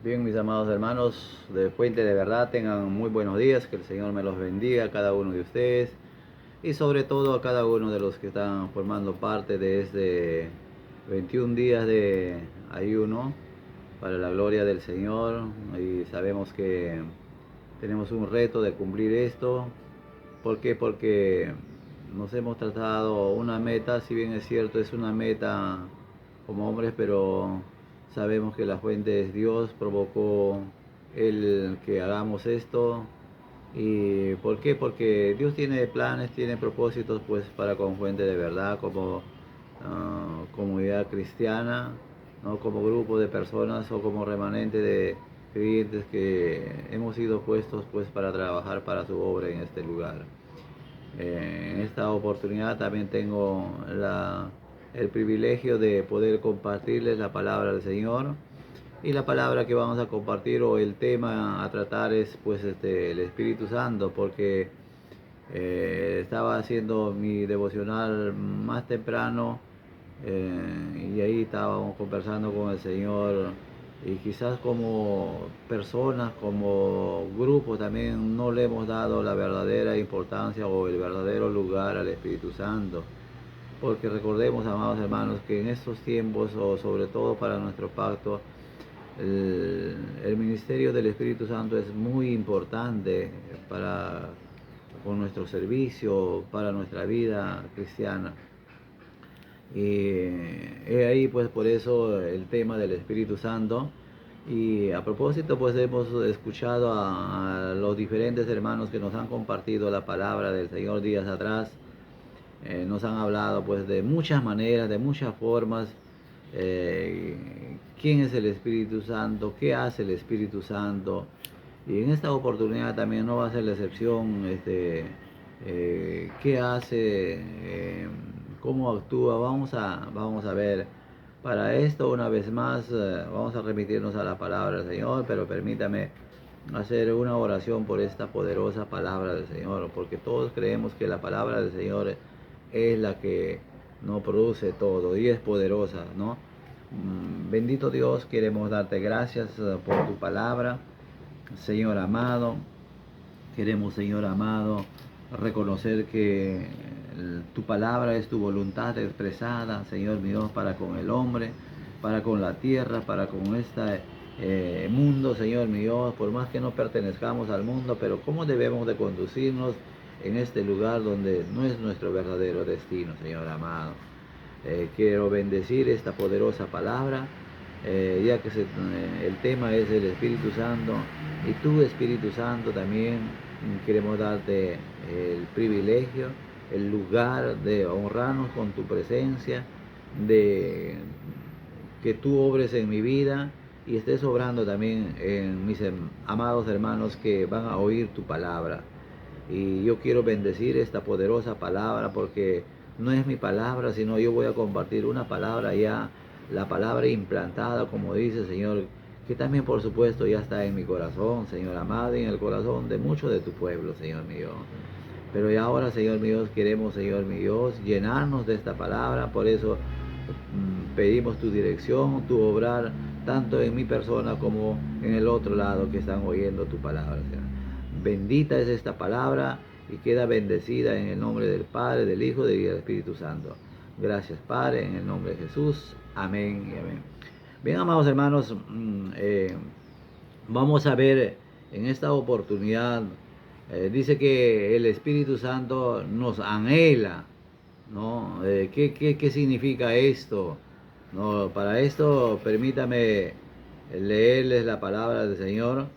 Bien, mis amados hermanos de Fuente de Verdad, tengan muy buenos días, que el Señor me los bendiga a cada uno de ustedes y sobre todo a cada uno de los que están formando parte de este 21 días de ayuno para la gloria del Señor. Y sabemos que tenemos un reto de cumplir esto. ¿Por qué? Porque nos hemos tratado una meta, si bien es cierto, es una meta como hombres, pero sabemos que la fuente es Dios, provocó el que hagamos esto. ¿Y por qué? Porque Dios tiene planes, tiene propósitos pues para con Fuente de Verdad, como comunidad cristiana, ¿no? Como grupo de personas o como remanente de creyentes que hemos sido puestos pues para trabajar para su obra en este lugar. En esta oportunidad también tengo el privilegio de poder compartirles la palabra del Señor. Y la palabra que vamos a compartir o el tema a tratar es pues el Espíritu Santo, porque estaba haciendo mi devocional más temprano, y ahí estábamos conversando con el Señor, y quizás como personas, como grupo también no le hemos dado la verdadera importancia o el verdadero lugar al Espíritu Santo. Porque recordemos, amados hermanos, que en estos tiempos, o sobre todo para nuestro pacto, el ministerio del Espíritu Santo es muy importante para con nuestro servicio, para nuestra vida cristiana. Y ahí pues por eso el tema del Espíritu Santo. Y a propósito pues hemos escuchado a los diferentes hermanos que nos han compartido la palabra del Señor días atrás. Nos han hablado pues de muchas maneras, de muchas formas. ¿Quién es el Espíritu Santo? ¿Qué hace el Espíritu Santo? Y en esta oportunidad también no va a ser la excepción. ¿Qué hace? ¿Cómo actúa? Vamos a ver. Para esto, una vez más, vamos a remitirnos a la palabra del Señor, pero permítame hacer una oración por esta poderosa palabra del Señor, porque todos creemos que la palabra del Señor es la que nos produce todo y es poderosa, ¿no? Bendito Dios, queremos darte gracias por tu palabra, Señor amado. Queremos, Señor amado, reconocer que tu palabra es tu voluntad expresada, Señor mío, para con el hombre, para con la tierra, para con este mundo, Señor mío, por más que no pertenezcamos al mundo, pero cómo debemos de conducirnos en este lugar donde no es nuestro verdadero destino, Señor amado. Quiero bendecir esta poderosa palabra, ya que el tema es el Espíritu Santo, y tu Espíritu Santo también queremos darte el privilegio, el lugar de honrarnos con tu presencia, de que tú obres en mi vida y estés obrando también en mis amados hermanos que van a oír tu palabra. Y yo quiero bendecir esta poderosa palabra, porque no es mi palabra, sino yo voy a compartir una palabra ya, la palabra implantada, como dice Señor, que también por supuesto ya está en mi corazón, Señor amado, y en el corazón de muchos de tu pueblo, Señor mío. Pero ya ahora, Señor mío, queremos, Señor mío, llenarnos de esta palabra. Por eso pedimos tu dirección, tu obrar, tanto en mi persona como en el otro lado que están oyendo tu palabra, Señor. Bendita es esta palabra y queda bendecida en el nombre del Padre, del Hijo y del Espíritu Santo. Gracias, Padre, en el nombre de Jesús. Amén y amén. Bien, amados hermanos, vamos a ver en esta oportunidad, dice que el Espíritu Santo nos anhela, ¿no? ¿Qué significa esto? No, para esto permítame leerles la palabra del Señor.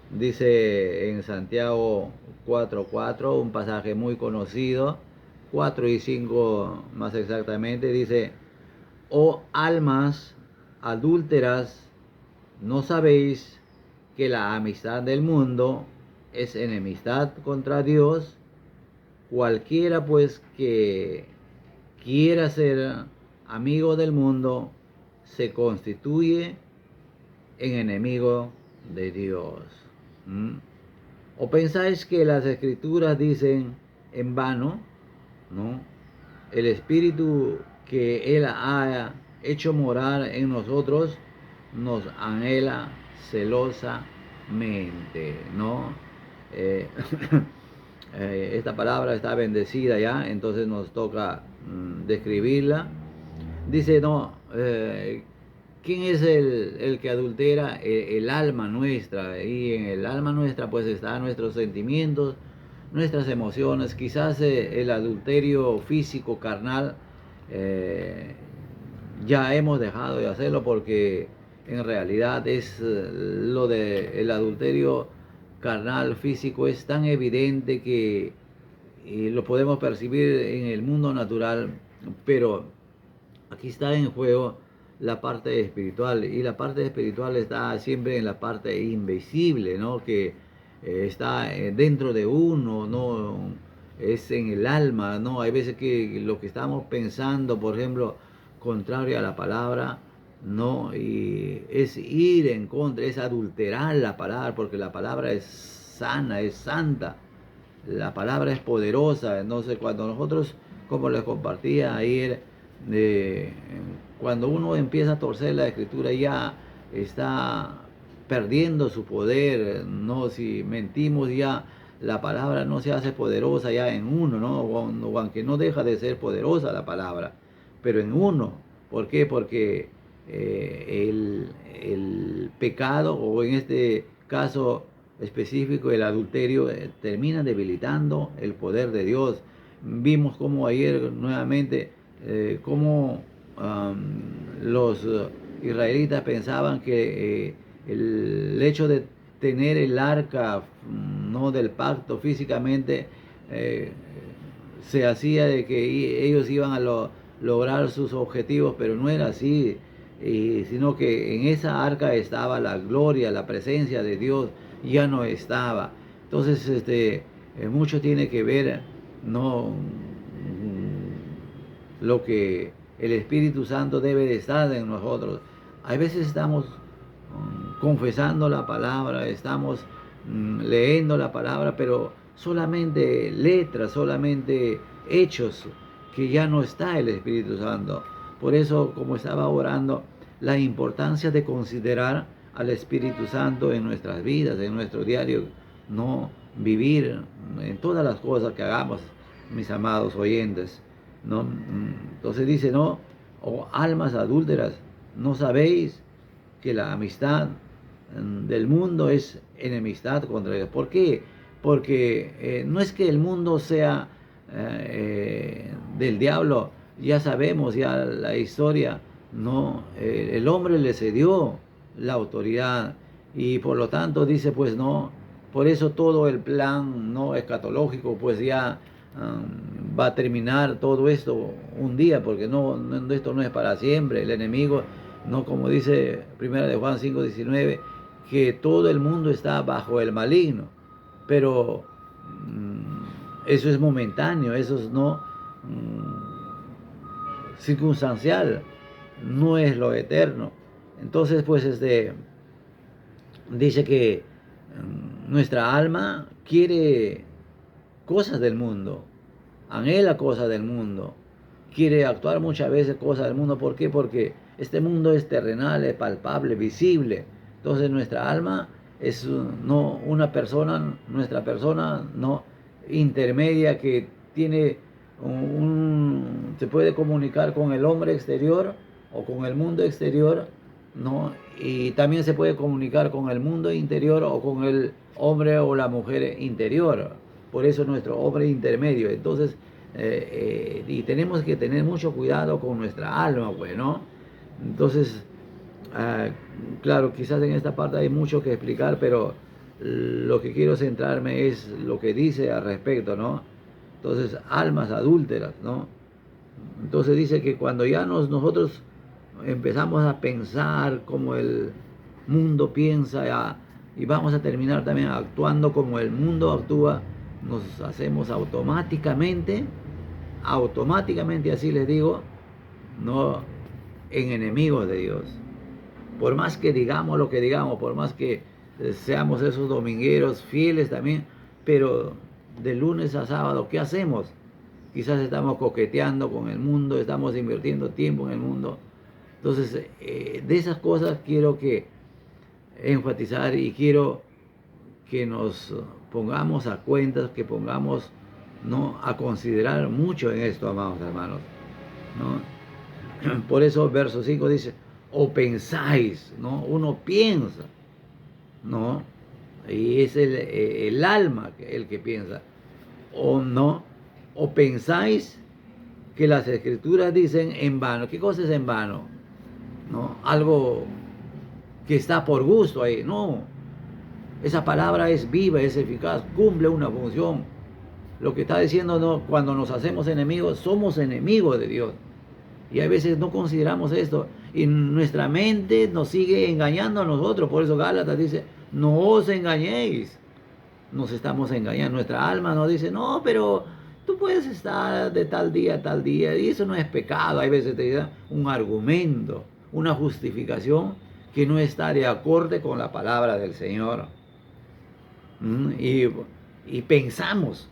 Dice en Santiago 4:4, un pasaje muy conocido, 4 y 5 más exactamente, dice: oh almas adúlteras, ¿no sabéis que la amistad del mundo es enemistad contra Dios? Cualquiera pues que quiera ser amigo del mundo se constituye en enemigo de Dios. ¿Mm? ¿O pensáis que las escrituras dicen en vano, no? El Espíritu que Él ha hecho morar en nosotros nos anhela celosamente, ¿no? Eh, esta palabra está bendecida ya, entonces nos toca describirla. Dice, no, ¿quién es el que adultera? El alma nuestra, y en el alma nuestra pues están nuestros sentimientos, nuestras emociones. Quizás el adulterio físico, carnal, eh, ya hemos dejado de hacerlo, porque en realidad es lo de el adulterio carnal físico es tan evidente que lo podemos percibir en el mundo natural, pero aquí está en juego la parte espiritual, y la parte espiritual está siempre en la parte invisible, ¿no? Que está dentro de uno, ¿no? Es en el alma, ¿no? Hay veces que lo que estamos pensando, por ejemplo, contrario a la palabra, ¿no? Y es ir en contra, es adulterar la palabra, porque la palabra es sana, es santa, la palabra es poderosa. Entonces, cuando nosotros, como les compartía ayer, de, cuando uno empieza a torcer la escritura, ya está perdiendo su poder, ¿no? Si mentimos, ya la palabra no se hace poderosa ya en uno, ¿no? O aunque no deja de ser poderosa la palabra, pero en uno. ¿Por qué? Porque el pecado, o en este caso específico el adulterio, termina debilitando el poder de Dios. Vimos como ayer nuevamente cómo los israelitas pensaban que el hecho de tener el arca, no del pacto físicamente, eh, se hacía de que ellos iban a lograr sus objetivos, pero no era así, sino que en esa arca estaba la gloria, la presencia de Dios, ya no estaba. Entonces, mucho tiene que ver, no, lo que el Espíritu Santo debe de estar en nosotros. A veces estamos confesando la palabra, estamos leyendo la palabra, pero solamente letras, solamente hechos, que ya no está el Espíritu Santo. Por eso, como estaba orando, la importancia de considerar al Espíritu Santo en nuestras vidas, en nuestro diario, no vivir en todas las cosas que hagamos, mis amados oyentes, ¿no? Entonces dice, no, oh almas adúlteras, ¿no sabéis que la amistad del mundo es enemistad contra Dios? ¿Por qué? Porque no es que el mundo sea del diablo, ya sabemos ya la historia, no, el hombre le cedió la autoridad, y por lo tanto dice, pues no, por eso todo el plan no escatológico, pues ya va a terminar todo esto un día, porque esto no es para siempre. El enemigo, no, como dice 1 de Juan 5:19, que todo el mundo está bajo el maligno, pero eso es momentáneo, eso es no circunstancial, no es lo eterno. Entonces, pues dice que nuestra alma quiere cosas del mundo, anhela cosas del mundo, quiere actuar muchas veces cosas del mundo. ¿Por qué? Porque este mundo es terrenal, es palpable, visible. Entonces nuestra alma es no una persona, nuestra persona no intermedia, que tiene se puede comunicar con el hombre exterior o con el mundo exterior, ¿no? Y también se puede comunicar con el mundo interior o con el hombre o la mujer interior. Por eso nuestro hombre intermedio. Entonces, y tenemos que tener mucho cuidado con nuestra alma, pues, ¿no? Entonces, claro, quizás en esta parte hay mucho que explicar, pero lo que quiero centrarme es lo que dice al respecto, ¿no? Entonces, almas adúlteras, ¿no? Entonces dice que cuando ya nosotros empezamos a pensar como el mundo piensa, y vamos a terminar también actuando como el mundo actúa, nos hacemos automáticamente, así les digo, no, en enemigos de Dios. Por más que digamos lo que digamos, por más que seamos esos domingueros fieles también, pero de lunes a sábado, ¿qué hacemos? Quizás estamos coqueteando con el mundo, estamos invirtiendo tiempo en el mundo. Entonces, de esas cosas quiero que enfatizar y quiero que nos pongamos a cuentas, que pongamos, ¿no?, a considerar mucho en esto, amados hermanos, ¿no? Por eso verso 5 dice, o pensáis, ¿no? Uno piensa, ¿no? Y es el alma el que piensa, o no, o pensáis que las escrituras dicen en vano. ¿Qué cosa es en vano? ¿No? Algo que está por gusto ahí. No, esa palabra es viva, es eficaz, cumple una función. Lo que está diciendo, no, cuando nos hacemos enemigos, somos enemigos de Dios. Y a veces no consideramos esto. Y nuestra mente nos sigue engañando a nosotros. Por eso Gálatas dice, no os engañéis. Nos estamos engañando. Nuestra alma nos dice, no, pero tú puedes estar de tal día a tal día. Y eso no es pecado. Hay veces te da un argumento, una justificación que no está de acorde con la palabra del Señor. Y pensamos,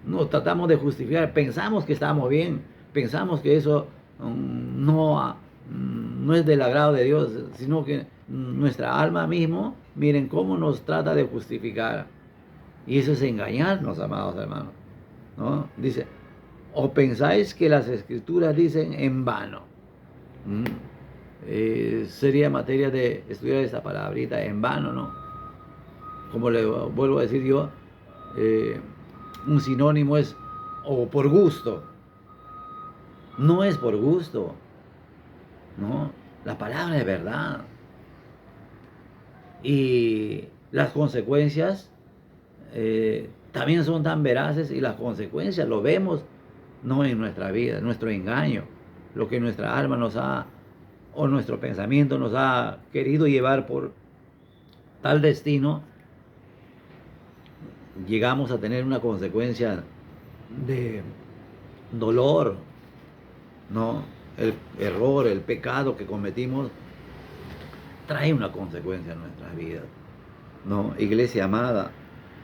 no tratamos de justificar, pensamos que estamos bien, pensamos que eso no es del agrado de Dios, sino que nuestra alma mismo, miren cómo nos trata de justificar. Y eso es engañarnos, amados hermanos, ¿no? Dice, o pensáis que las escrituras dicen en vano. Sería materia de estudiar esta palabrita, en vano, ¿no? Como le vuelvo a decir yo, un sinónimo es o por gusto. No es por gusto, ¿no? La palabra es verdad. Y las consecuencias también son tan veraces, y las consecuencias lo vemos, no en nuestra vida, en nuestro engaño, lo que nuestra alma nos ha, o nuestro pensamiento nos ha querido llevar por tal destino, llegamos a tener una consecuencia de dolor, ¿no? El error, el pecado que cometimos trae una consecuencia en nuestras vidas, ¿no? Iglesia amada,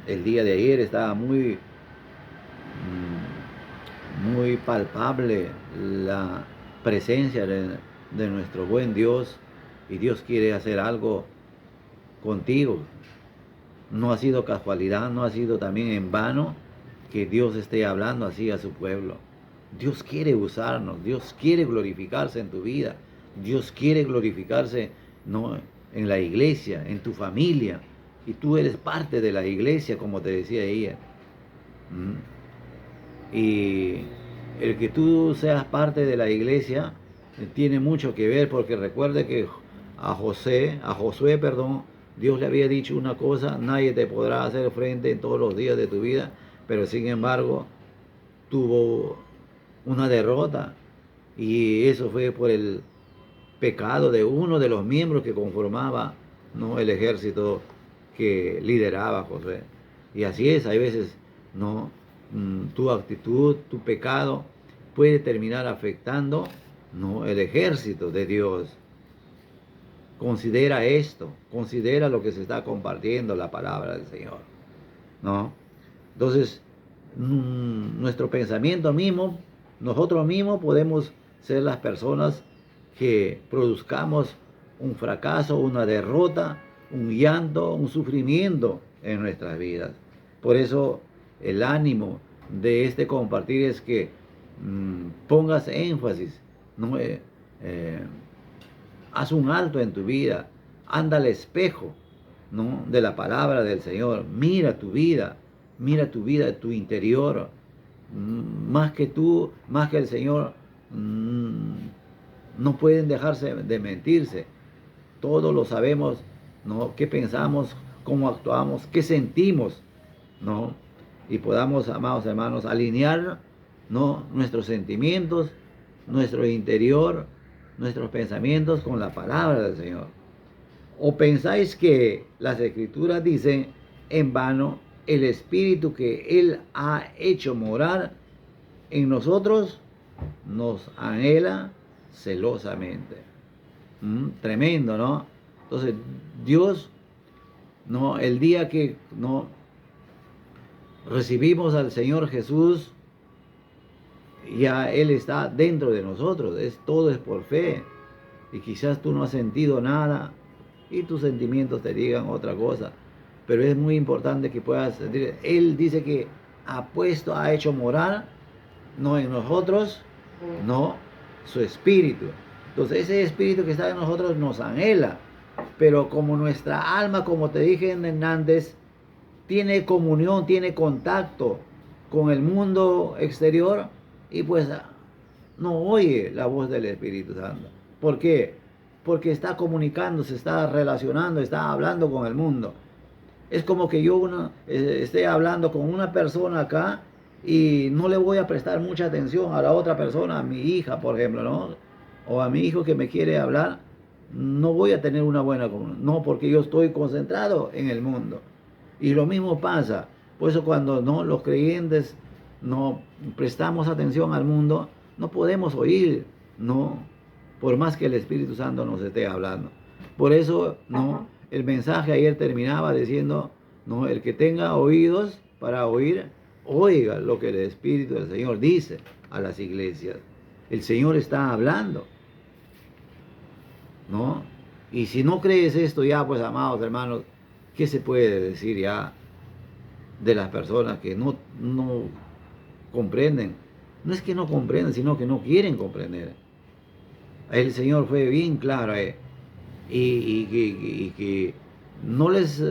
el día de ayer estaba muy palpable la presencia de nuestro buen Dios, y Dios quiere hacer algo contigo. No ha sido casualidad, no ha sido también en vano que Dios esté hablando así a su pueblo. Dios quiere usarnos, Dios quiere glorificarse en tu vida, Dios quiere glorificarse, ¿no?, en la iglesia, en tu familia, y tú eres parte de la iglesia, como te decía ella. Y el que tú seas parte de la iglesia tiene mucho que ver, porque recuerde que a Josué, perdón, Dios le había dicho una cosa: nadie te podrá hacer frente en todos los días de tu vida, pero sin embargo tuvo una derrota, y eso fue por el pecado de uno de los miembros que conformaba, ¿no?, el ejército que lideraba Josué. Y así es, hay veces, ¿no?, tu actitud, tu pecado puede terminar afectando, ¿no?, el ejército de Dios. Considera esto, considera lo que se está compartiendo, la palabra del Señor, ¿no? Entonces, nuestro pensamiento mismo, nosotros mismos podemos ser las personas que produzcamos un fracaso, una derrota, un llanto, un sufrimiento en nuestras vidas. Por eso el ánimo de este compartir es que pongas énfasis, ¿no? Haz un alto en tu vida, anda al espejo, ¿no?, de la palabra del Señor, mira tu vida, tu interior. Más que tú, más que el Señor, no pueden dejarse de mentirse. Todos lo sabemos, ¿no?, qué pensamos, cómo actuamos, qué sentimos, ¿no? Y podamos, amados hermanos, alinear, ¿no?, nuestros sentimientos, nuestro interior, nuestros pensamientos con la palabra del Señor. ¿O pensáis que las escrituras dicen en vano, el Espíritu que Él ha hecho morar en nosotros nos anhela celosamente? Tremendo, ¿no? Entonces, Dios, ¿no?, el día que no recibimos al Señor Jesús, ya Él está dentro de nosotros. Todo es por fe. y quizás tú no has sentido nada y tus sentimientos te digan otra cosa. Pero es muy importante que puedas sentir. Él dice que ha hecho morar, no en nosotros, no su espíritu. Entonces ese espíritu que está en nosotros nos anhela. Pero como nuestra alma, como te dije en antes, tiene comunión, tiene contacto con el mundo exterior y pues no oye la voz del Espíritu Santo. ¿Por qué? Porque está comunicando, se está relacionando, está hablando con el mundo. Es como que yo esté hablando con una persona acá y no le voy a prestar mucha atención a la otra persona, a mi hija, por ejemplo, ¿no? O a mi hijo que me quiere hablar, no voy a tener una buena comunión. No, porque yo estoy concentrado en el mundo. Y lo mismo pasa. Por eso cuando no los creyentes no prestamos atención al mundo, no podemos oír, no, por más que el Espíritu Santo nos esté hablando. Por eso, no, el mensaje ayer terminaba diciendo, no, el que tenga oídos para oír, oiga lo que el Espíritu del Señor dice a las iglesias. El Señor está hablando, ¿no? Y si no crees esto ya, pues amados hermanos, ¿qué se puede decir ya de las personas que no comprenden? No es que no comprenden, sino que no quieren comprender. El Señor fue bien claro, y que no les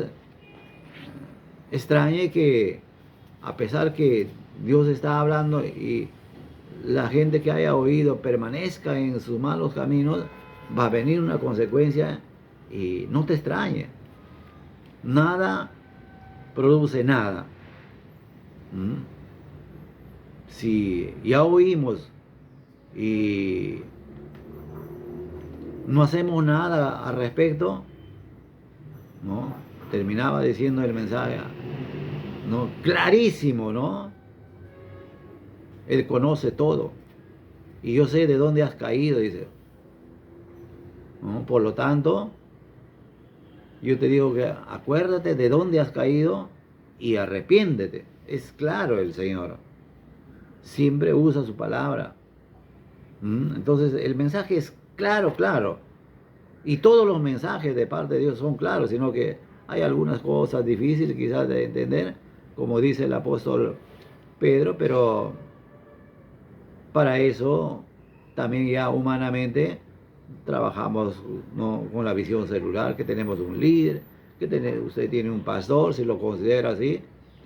extrañe que a pesar que Dios está hablando y la gente que haya oído permanezca en sus malos caminos, va a venir una consecuencia y no te extrañe. Nada produce nada. Si ya oímos y no hacemos nada al respecto, ¿no? Terminaba diciendo el mensaje, ¿no? Clarísimo, ¿no? Él conoce todo. Y yo sé de dónde has caído, dice. ¿No? Por lo tanto, yo te digo que acuérdate de dónde has caído y arrepiéntete. Es claro el Señor. Siempre usa su palabra. Entonces el mensaje es claro, claro. Y todos los mensajes de parte de Dios son claros, sino que hay algunas cosas difíciles quizás de entender, como dice el apóstol Pedro, pero para eso también ya humanamente trabajamos, ¿no?, con la visión celular, que tenemos un líder, usted tiene un pastor, si lo considera así,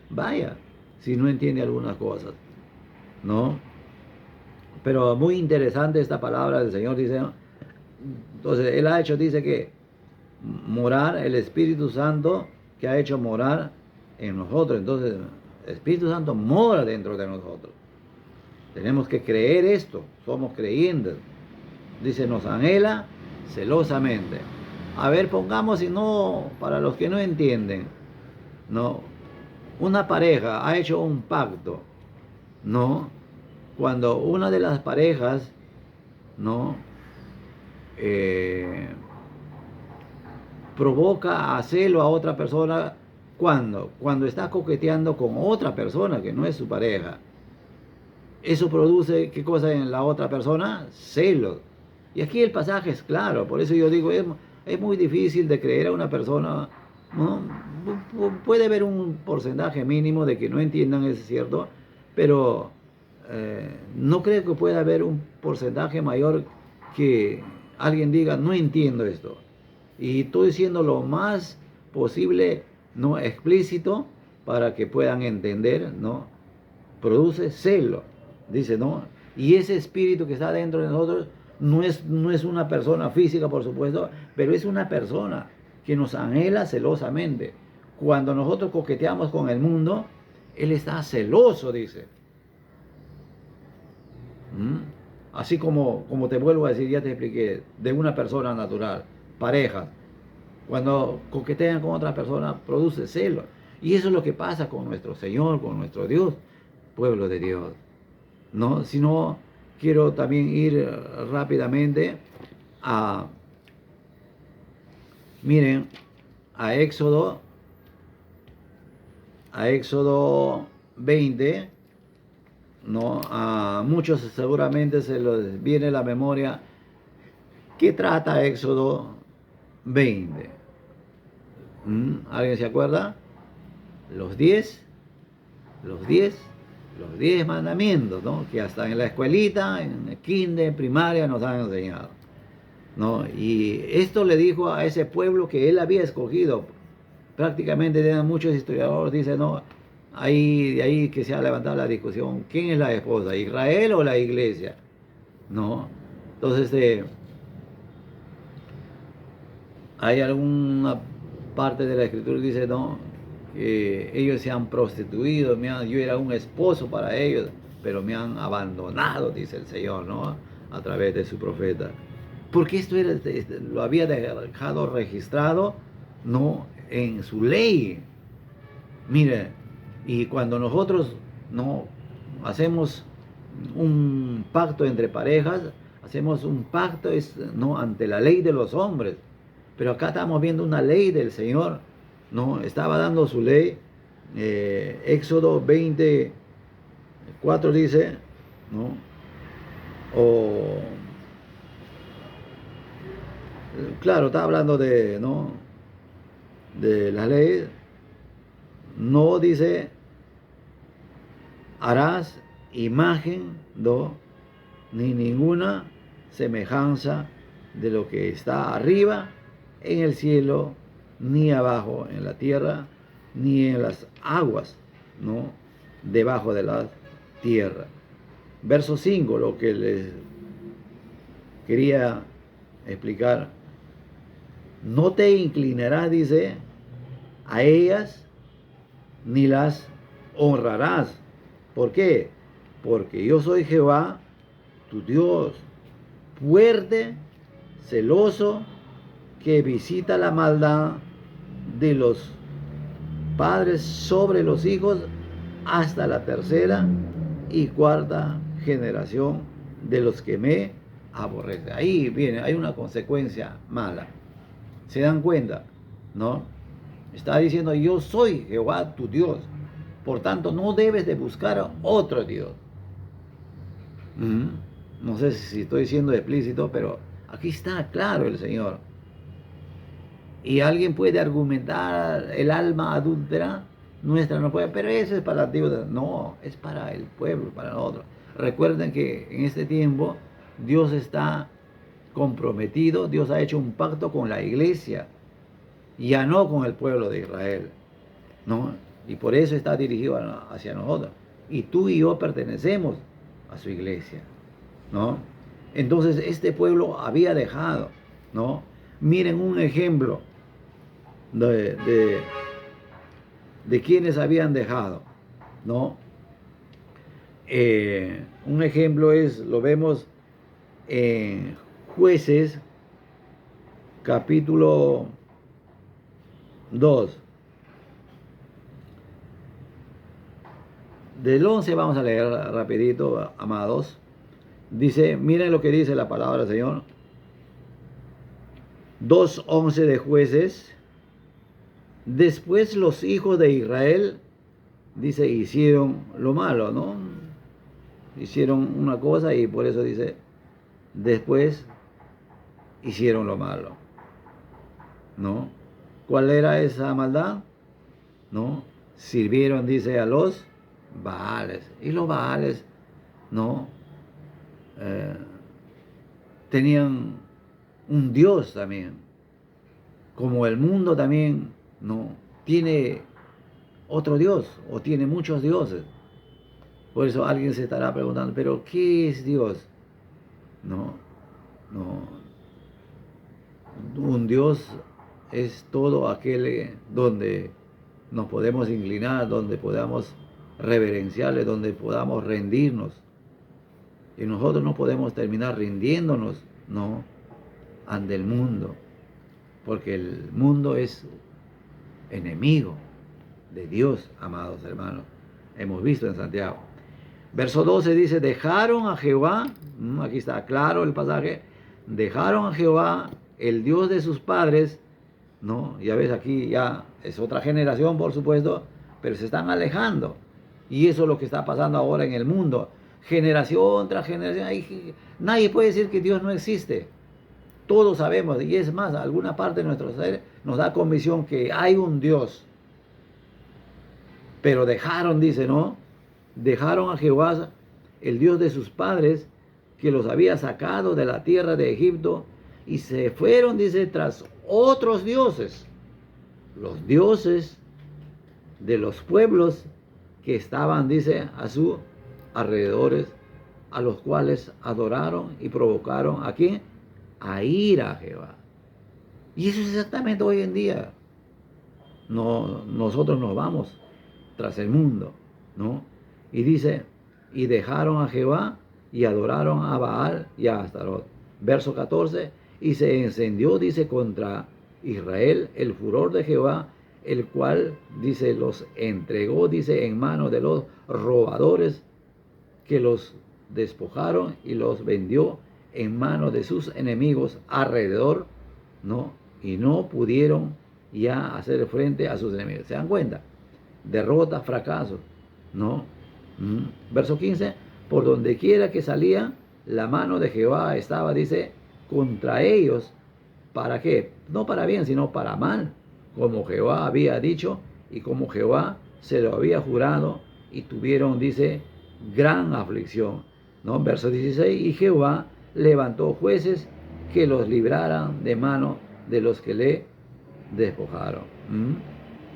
vaya, si no entiende algunas cosas, ¿no? Pero muy interesante esta palabra del Señor, dice, ¿no? Entonces, Él dice que morar, el Espíritu Santo que ha hecho morar en nosotros. Entonces, el Espíritu Santo mora dentro de nosotros. Tenemos que creer esto, somos creyentes. Dice, nos anhela celosamente. A ver, pongamos, si no, para los que no entienden, ¿no? Una pareja ha hecho un pacto, ¿no? Cuando una de las parejas, ¿no?, provoca a celo a otra persona, cuando está coqueteando con otra persona que no es su pareja. Eso produce, ¿qué cosa en la otra persona? Celos. Y aquí el pasaje es claro, por eso yo digo, es muy difícil de creer a una persona, ¿no? Puede haber un porcentaje mínimo de que no entiendan, es cierto, pero no creo que pueda haber un porcentaje mayor que alguien diga, no entiendo esto. Y estoy siendo lo más posible, no explícito, para que puedan entender, ¿no? Produce celo, dice, ¿no? Y ese espíritu que está dentro de nosotros no es una persona física, por supuesto, pero es una persona que nos anhela celosamente. Cuando nosotros coqueteamos con el mundo, Él está celoso, dice. Así como te vuelvo a decir, ya te expliqué, de una persona natural, pareja, cuando coquetean con otra persona, produce celo. Y eso es lo que pasa con nuestro Señor, con nuestro Dios, pueblo de Dios, ¿no? Si no, quiero también ir rápidamente miren, a Éxodo 20, ¿no? A muchos seguramente se les viene a la memoria ¿Qué trata Éxodo 20? ¿Alguien se acuerda? Los 10, los 10, los 10 mandamientos, ¿no? Que hasta en la escuelita, en el kinder, en primaria nos han enseñado, ¿no? Y esto le dijo a ese pueblo que él había escogido. Prácticamente muchos historiadores dicen, no, de ahí que se ha levantado la discusión, ¿quién es la esposa, Israel o la iglesia? ¿No? Entonces, hay alguna parte de la escritura que dice, no, que ellos se han prostituido, yo era un esposo para ellos, pero me han abandonado, dice el Señor, ¿no? A través de su profeta. Porque esto lo había dejado registrado, ¿no? En su ley. Mire, y cuando nosotros no hacemos un pacto entre parejas, hacemos un pacto no ante la ley de los hombres, pero acá estamos viendo una ley del Señor, no estaba dando su ley. Éxodo 24 dice, no, claro, está hablando de, no, de la ley. No dice, harás imagen, no, ni ninguna semejanza de lo que está arriba en el cielo, ni abajo en la tierra, ni en las aguas, ¿no? Debajo de la tierra. Verso 5, lo que les quería explicar. No te inclinarás, dice, a ellas, ni las honrarás. ¿Por qué? Porque yo soy Jehová, tu Dios, fuerte, celoso, que visita la maldad de los padres sobre los hijos hasta la tercera y cuarta generación de los que me aborrecen. Ahí viene, hay una consecuencia mala. ¿Se dan cuenta? ¿No? Está diciendo, yo soy Jehová tu Dios. Por tanto, no debes de buscar otro Dios. No sé si estoy siendo explícito, pero aquí está claro el Señor. Y alguien puede argumentar, el alma adúltera nuestra no puede, pero eso es para la antigua. No, es para el pueblo, para nosotros. Recuerden que en este tiempo Dios está comprometido, Dios ha hecho un pacto con la iglesia, ya no con el pueblo de Israel, ¿no? Y por eso está dirigido hacia nosotros. Y tú y yo pertenecemos a su iglesia, ¿no? Entonces este pueblo había dejado, ¿no? Miren un ejemplo de quienes habían dejado, ¿no? Un ejemplo lo vemos en Jueces, capítulo 2. Del 11 vamos a leer rapidito, amados. Dice, miren lo que dice la palabra del Señor. 2:11 de Jueces. Después los hijos de Israel, dice, hicieron lo malo, ¿no? Hicieron una cosa y por eso dice, después hicieron lo malo, ¿no? ¿Cuál era esa maldad? ¿No? Sirvieron, dice, a los Baales. Y los Baales, ¿no? Tenían un Dios también. Como el mundo también, ¿no? Tiene otro Dios o tiene muchos dioses. Por eso alguien se estará preguntando, ¿pero qué es Dios? No, no. Un Dios es todo aquel donde nos podemos inclinar, donde podamos reverenciarle, donde podamos rendirnos. Y nosotros no podemos terminar rindiéndonos, no, ante el mundo, porque el mundo es enemigo de Dios, amados hermanos. Hemos visto en Santiago. Verso 12 dice, dejaron a Jehová, aquí está claro el pasaje, dejaron a Jehová, el Dios de sus padres, ¿no? Ya ves, aquí ya es otra generación, por supuesto, pero se están alejando. Y eso es lo que está pasando ahora en el mundo. Generación tras generación. Nadie puede decir que Dios no existe. todos sabemos, y es más, alguna parte de nuestro ser nos da convicción que hay un Dios. Pero dejaron, dice, ¿no? Dejaron a Jehová, el Dios de sus padres, que los había sacado de la tierra de Egipto, y se fueron, dice, tras otros dioses, los dioses de los pueblos que estaban, dice, a sus alrededores, a los cuales adoraron y provocaron ¿a quién? A ira a Jehová. Y eso es exactamente hoy en día. No, nosotros nos vamos tras el mundo, ¿no? Y dice, y dejaron a Jehová y adoraron a Baal y a Astarot. Verso 14, y se encendió, dice, contra Israel el furor de Jehová, el cual, dice, los entregó, dice, en manos de los robadores, que los despojaron y los vendió en manos de sus enemigos alrededor, ¿no? Y no pudieron ya hacer frente a sus enemigos. ¿Se dan cuenta? Derrota, fracaso, ¿no? Verso 15, por donde quiera que salía, la mano de Jehová estaba, dice, contra ellos. ¿Para qué? No para bien, sino para mal, como Jehová había dicho y como Jehová se lo había jurado, y tuvieron, dice, gran aflicción, ¿no? Verso 16, y Jehová levantó jueces que los libraran de mano de los que le despojaron.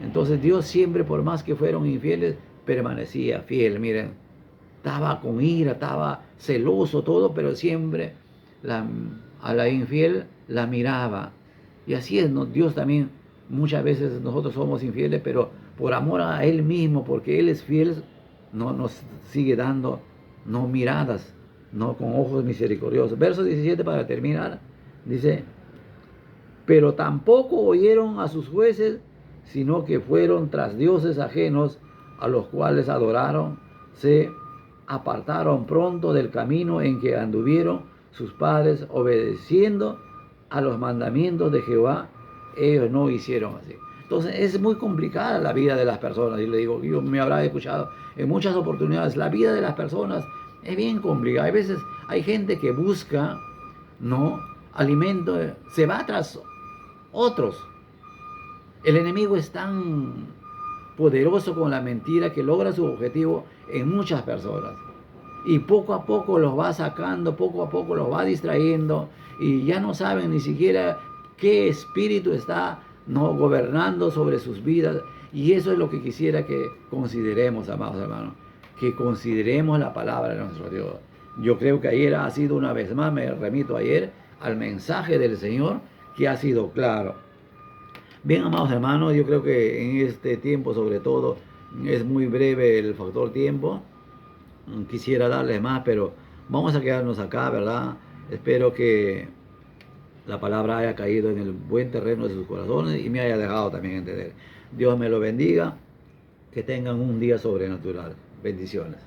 Entonces Dios siempre, por más que fueron infieles, permanecía fiel. Miren, estaba con ira, estaba celoso, todo, pero siempre a la infiel la miraba. Y así es, ¿no? Dios también, muchas veces nosotros somos infieles, pero por amor a Él mismo, porque Él es fiel, no nos sigue dando, no miradas, no con ojos misericordiosos. Verso 17 para terminar, dice, pero tampoco oyeron a sus jueces, sino que fueron tras dioses ajenos, a los cuales adoraron, se apartaron pronto del camino en que anduvieron sus padres, obedeciendo a los mandamientos de Jehová. Ellos no hicieron así. Entonces es muy complicada la vida de las personas. Y le digo, yo me habrá escuchado en muchas oportunidades, la vida de las personas es bien complicada. A veces hay gente que busca, ¿no?, alimento, se va tras otros. El enemigo es tan poderoso con la mentira que logra su objetivo en muchas personas. Y poco a poco los va sacando, poco a poco los va distrayendo, y ya no saben ni siquiera qué espíritu está, no, gobernando sobre sus vidas. Y eso es lo que quisiera que consideremos, amados hermanos, que consideremos la palabra de nuestro Dios. Yo creo que ayer ha sido, una vez más, me remito ayer al mensaje del Señor, que ha sido claro. Bien, amados hermanos, yo creo que en este tiempo, sobre todo, es muy breve el factor tiempo. Quisiera darles más, pero vamos a quedarnos acá, ¿verdad? Espero que la palabra haya caído en el buen terreno de sus corazones y me haya dejado también entender. Dios me lo bendiga. Que tengan un día sobrenatural. Bendiciones.